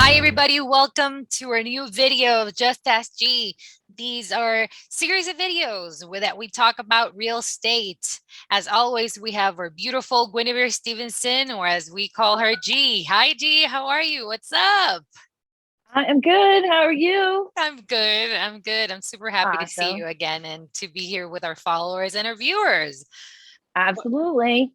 Hi, everybody. Welcome to our new video of Just Ask G. These are series of videos that we talk about real estate. As always, we have our beautiful Guinevere Stevenson, or as we call her, G. Hi, G. How are you? What's up? I am good. How are you? I'm good. I'm good. I'm super happy to see you Awesome. again and to be here with our followers and our viewers. Absolutely.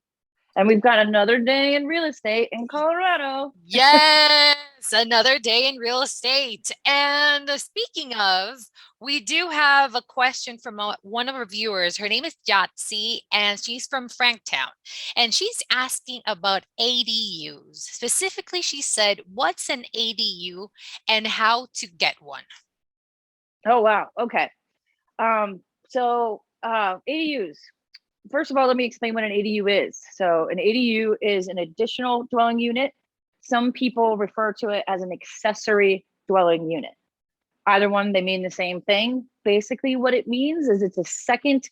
And we've got another day in real estate in Colorado. Yes, another day in real estate. And speaking of, we do have a question from one of our viewers. Her name is Yahtzee, and she's from Franktown. And she's asking about ADUs. Specifically, she said, what's an ADU and how to get one? Oh, wow. Okay. ADUs. First of all, let me explain what an ADU is. So an ADU is an additional dwelling unit. Some people refer to it as an accessory dwelling unit. Either one, they mean the same thing. Basically, what it means is it's a second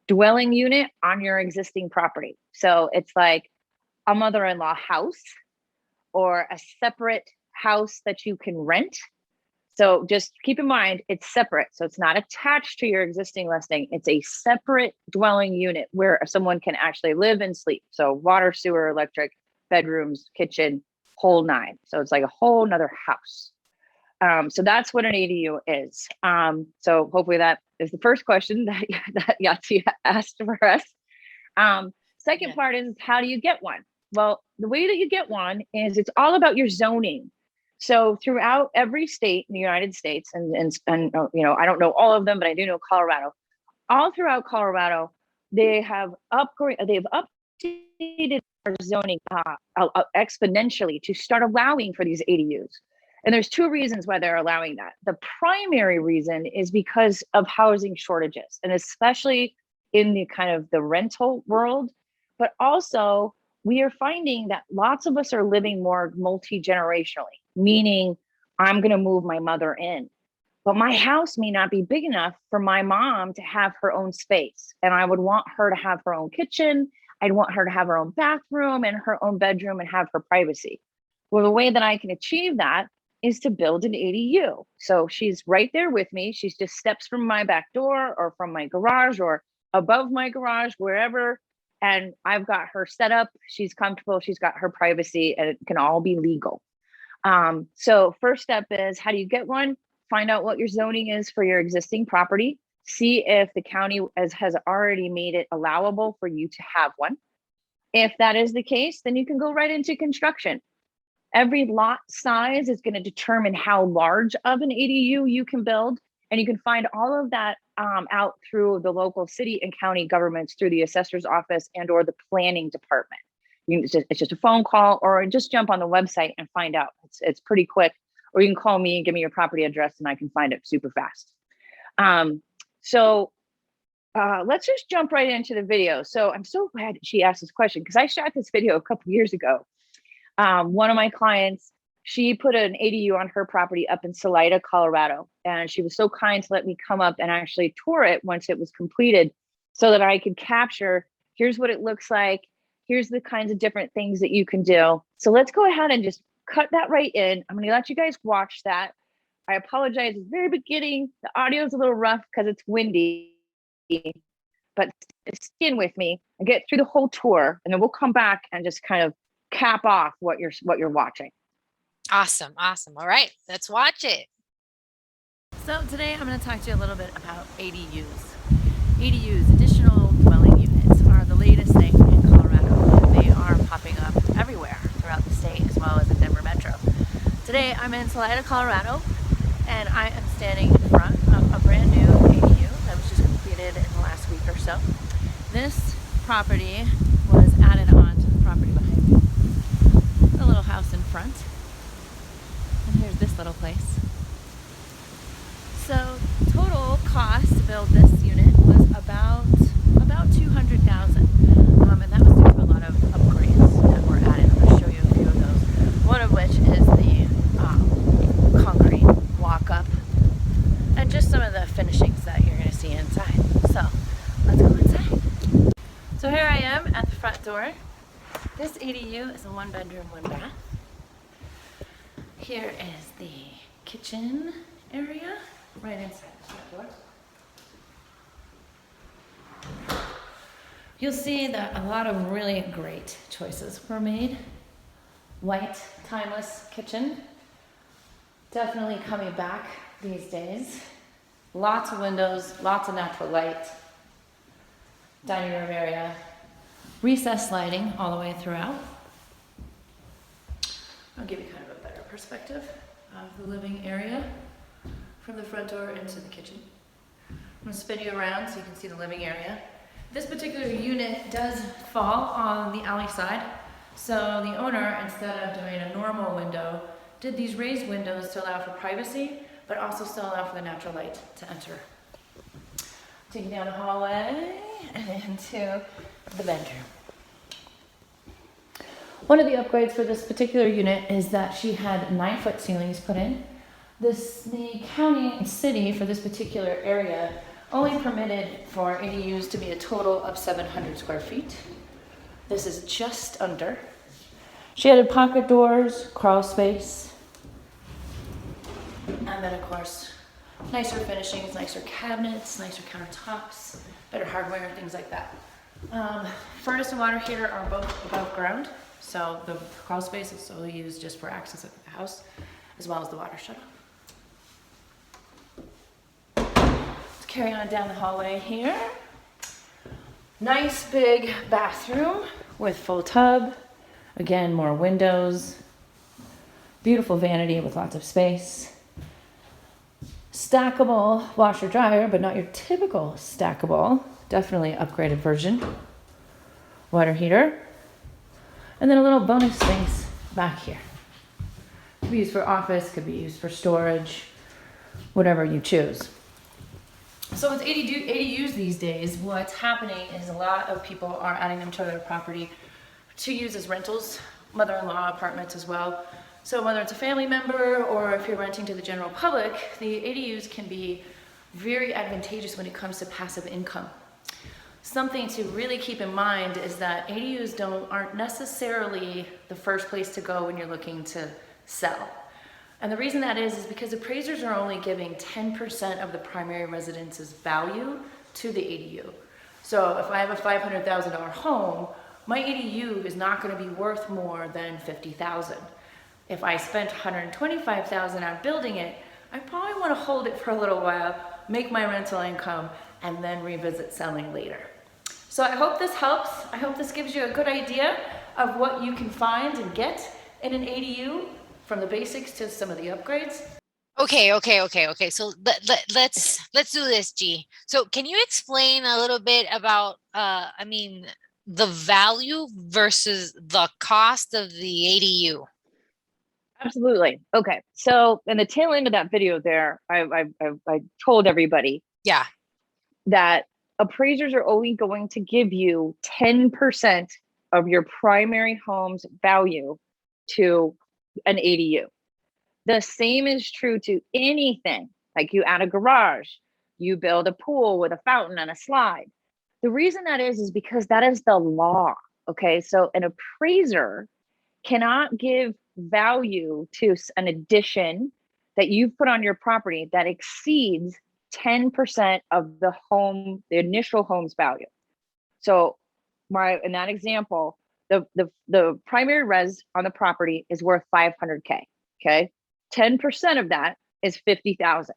dwelling unit on your existing property. So it's like a mother-in-law house or a separate house that you can rent. So just keep in mind, it's separate. So it's not attached to your existing listing. It's a separate dwelling unit where someone can actually live and sleep. So water, sewer, electric, bedrooms, kitchen, whole nine. So it's like a whole nother house. So that's what an ADU is. So hopefully that is the first question that Yahtzee asked for us. Second Yeah. part is, how do you get one? Well, the way that you get one is it's all about your zoning. So throughout every state in the United States, and I don't know all of them, but I do know Colorado. All throughout Colorado, they've updated their zoning exponentially to start allowing for these ADUs. And there's two reasons why they're allowing that. The primary reason is because of housing shortages, and especially in the kind of the rental world, but also we are finding that lots of us are living more multi-generationally, meaning I'm going to move my mother in, but my house may not be big enough for my mom to have her own space. And I would want her to have her own kitchen. I'd want her to have her own bathroom and her own bedroom and have her privacy. Well, the way that I can achieve that is to build an ADU. So she's right there with me. She's just steps from my back door or from my garage or above my garage, wherever. And I've got her set up. She's comfortable. She's got her privacy, and it can all be legal. So first step is, how do you get one? Find out what your zoning is for your existing property. See if the county has already made it allowable for you to have one. If that is the case, then you can go right into construction. Every lot size is going to determine how large of an ADU you can build. And you can find all of that out through the local city and county governments, through the assessor's office and or the planning department. It's just a phone call, or just jump on the website and find out. It's pretty quick. Or you can call me and give me your property address and I can find it super fast. Let's just jump right into the video. So I'm so glad she asked this question, because I shot this video a couple years ago. One of my clients, she put an ADU on her property up in Salida, Colorado. And she was so kind to let me come up and actually tour it once it was completed, so that I could capture, here's what it looks like. Here's the kinds of different things that you can do. So let's go ahead and just cut that right in. I'm going to let you guys watch that. I apologize at the very beginning. The audio is a little rough because it's windy, but stay in with me and get through the whole tour. And then we'll come back and just kind of cap off what you're watching. Awesome. Awesome. All right, let's watch it. So today I'm going to talk to you a little bit about ADUs. ADUs, additional dwelling units, are the latest thing in Colorado. They are popping up everywhere throughout the state, as well as in Denver Metro. Today I'm in Salida, Colorado, and I am standing in front of a brand new ADU that was just completed in the last week or so. This property was added on to the property behind me. A little house in front. And here's this little place. So total cost to build this unit was about $200,000, and that was due to a lot of upgrades that were added. I'm going to show you a few of those. One of which is the concrete walk-up, and just some of the finishings that you're going to see inside. So let's go inside. So here I am at the front door. This ADU is a 1-bedroom, 1-bath. Here is the kitchen area right inside the front door. You'll see that a lot of really great choices were made. White, timeless kitchen. Definitely coming back these days. Lots of windows, lots of natural light. Dining room area. Recessed lighting all the way throughout. I'll give you kind of a better perspective of the living area from the front door into the kitchen. I'm going to spin you around so you can see the living area. This particular unit does fall on the alley side, so the owner, instead of doing a normal window, did these raised windows to allow for privacy, but also still allow for the natural light to enter. Taking down the hallway and into the bedroom. One of the upgrades for this particular unit is that she had 9-foot ceilings put in. The county and city for this particular area only permitted for ADUs to be a total of 700 square feet. This is just under. She added pocket doors, crawl space, and then of course, nicer finishings, nicer cabinets, nicer countertops, better hardware, things like that. Furnace and water heater are both above ground, so the crawl space is solely used just for access at the house, as well as the water shut off. Carry on down the hallway here. Nice big bathroom with full tub. Again, more windows. Beautiful vanity with lots of space. Stackable washer dryer, but not your typical stackable. Definitely upgraded version. Water heater. And then a little bonus space back here. Could be used for office, could be used for storage, whatever you choose. So with ADUs these days, what's happening is a lot of people are adding them to their property to use as rentals, mother-in-law apartments as well. So whether it's a family member or if you're renting to the general public, the ADUs can be very advantageous when it comes to passive income. Something to really keep in mind is that ADUs aren't necessarily the first place to go when you're looking to sell. And the reason that is because appraisers are only giving 10% of the primary residence's value to the ADU. So if I have a $500,000 home, my ADU is not going to be worth more than $50,000. If I spent $125,000 on building it, I probably want to hold it for a little while, make my rental income, and then revisit selling later. So I hope this helps. I hope this gives you a good idea of what you can find and get in an ADU, from the basics to some of the upgrades. Okay. So let's do this, G. So can you explain a little bit about the value versus the cost of the ADU? Absolutely. Okay. So in the tail end of that video there, I told everybody that appraisers are only going to give you 10% of your primary home's value to an ADU. The same is true to anything, like you add a garage, you build a pool with a fountain and a slide. The reason that is because that is the law. Okay. So an appraiser cannot give value to an addition that you've put on your property that exceeds 10% of the initial home's value. So in that example, the primary res on the property is worth $500K. Okay. 10% of that is $50,000.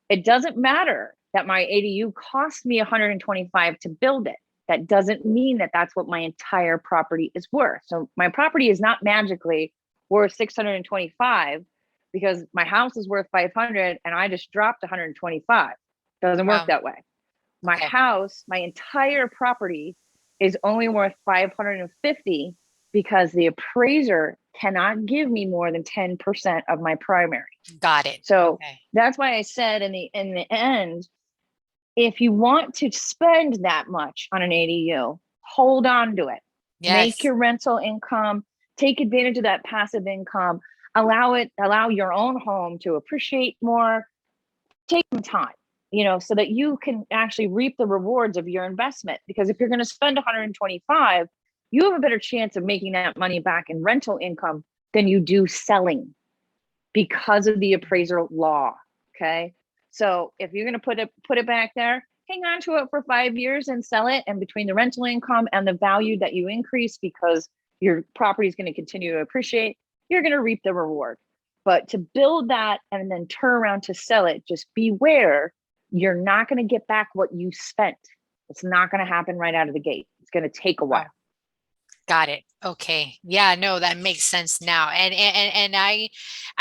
It doesn't matter that my ADU cost me $125 to build it. That doesn't mean that that's what my entire property is worth. So my property is not magically worth $625 because my house is worth $500 and I just dropped $125. Doesn't work that way. My house, my entire property is only worth $550 because the appraiser cannot give me more than 10% of my primary. Got it. So that's why I said in the end, if you want to spend that much on an ADU, hold on to it. Yes. Make your rental income, take advantage of that passive income, allow your own home to appreciate more, take some time, so that you can actually reap the rewards of your investment. Because if you're going to spend $125, you have a better chance of making that money back in rental income than you do selling. because of the appraiser law. Okay. So if you're going to put it back there, hang on to it for 5 years and sell it. And between the rental income and the value that you increase because your property is going to continue to appreciate, you're going to reap the reward. But to build that and then turn around to sell it, just beware, you're not going to get back what you spent. It's not going to happen right out of the gate. It's going to take a while. Got it. Okay. Yeah, no, that makes sense now. And I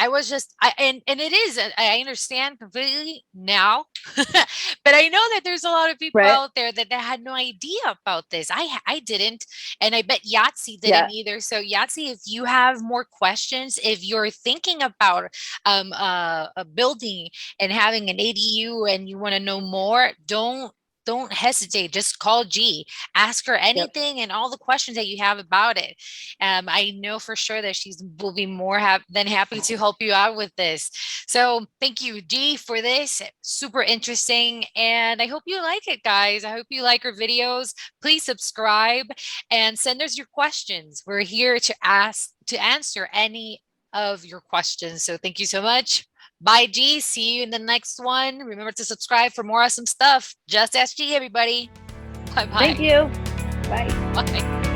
was just, and it is, I understand completely now, but I know that there's a lot of people out there that had no idea about this. I didn't, and I bet Yahtzee didn't either. So Yahtzee, if you have more questions, if you're thinking about a building and having an ADU and you want to know more, don't hesitate. Just call G, ask her anything and all the questions that you have about it. I know for sure that will be more than happy to help you out with this. So thank you, G, for this. Super interesting. And I hope you like it, guys. I hope you like our videos. Please subscribe and send us your questions. We're here to answer any of your questions. So thank you so much. Bye, G. See you in the next one. Remember to subscribe for more awesome stuff. Just ask G, everybody. Bye-bye. Thank you. Bye. Bye.